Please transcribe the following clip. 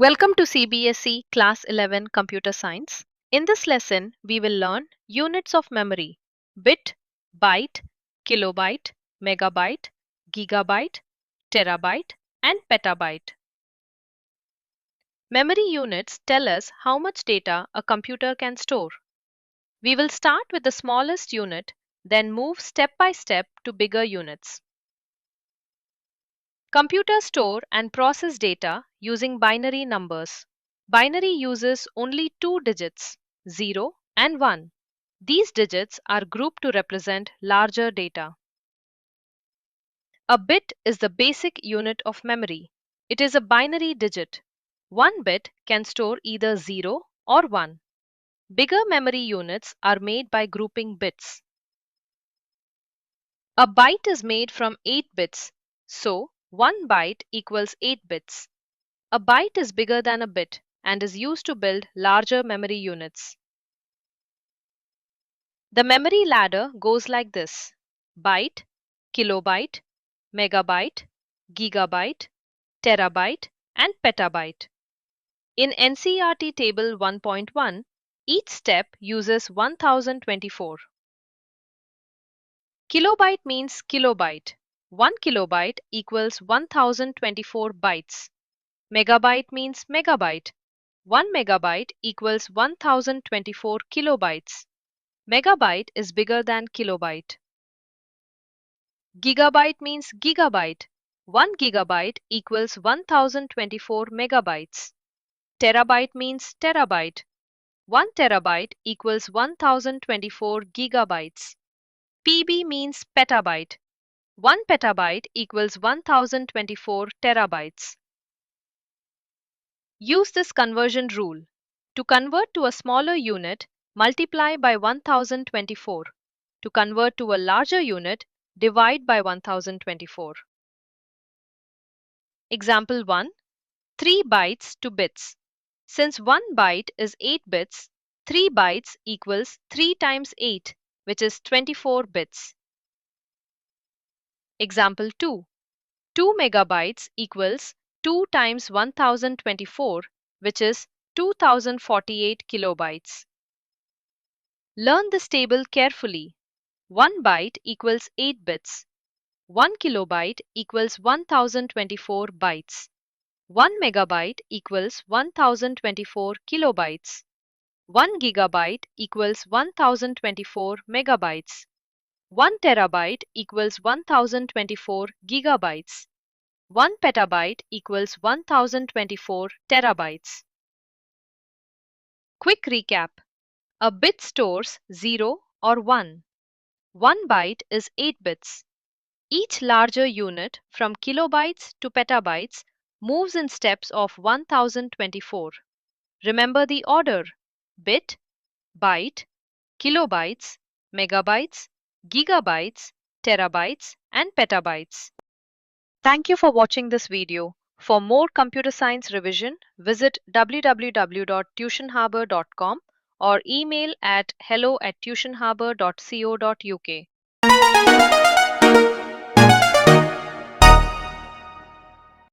Welcome to CBSE Class 11 Computer Science. In this lesson, we will learn units of memory: bit, byte, kilobyte, megabyte, gigabyte, terabyte, and petabyte. Memory units tell us how much data a computer can store. We will start with the smallest unit, then move step by step to bigger units. Computers store and process data using binary numbers. Binary uses only two digits, 0 and 1. These digits are grouped to represent larger data. A bit is the basic unit of memory. It is a binary digit. One bit can store either 0 or 1. Bigger memory units are made by grouping bits. A byte is made from 8 bits, so 1 byte equals 8 bits. A byte is bigger than a bit and is used to build larger memory units. The memory ladder goes like this: byte, kilobyte, megabyte, gigabyte, terabyte, and petabyte. In NCERT Table 1.1, each step uses 1024. Kilobyte means kilobyte. 1 kilobyte equals 1024 bytes. Megabyte means megabyte. 1 megabyte equals 1024 kilobytes. Megabyte is bigger than kilobyte. Gigabyte means gigabyte. 1 gigabyte equals 1024 megabytes. Terabyte means terabyte. 1 terabyte equals 1024 gigabytes. PB means petabyte. 1 petabyte equals 1024 terabytes. Use this conversion rule. To convert to a smaller unit, multiply by 1024. To convert to a larger unit, divide by 1024. Example 1. 3 bytes to bits. Since 1 byte is 8 bits, 3 bytes equals 3 times 8, which is 24 bits. Example 2. 2 megabytes equals 2 times 1024, which is 2048 kilobytes. Learn this table carefully. 1 byte equals 8 bits. 1 kilobyte equals 1024 bytes. 1 megabyte equals 1024 kilobytes. 1 gigabyte equals 1024 megabytes. 1 terabyte equals 1024 gigabytes. 1 petabyte equals 1024 terabytes. Quick recap. A bit stores 0 or 1. 1 byte is 8 bits. Each larger unit from kilobytes to petabytes moves in steps of 1024. Remember the order: bit, byte, kilobytes, megabytes, gigabytes, terabytes, and petabytes. Thank you for watching this video. For more computer science revision, visit www.tuitionharbour.com or email at hello@tuitionharbour.co.uk.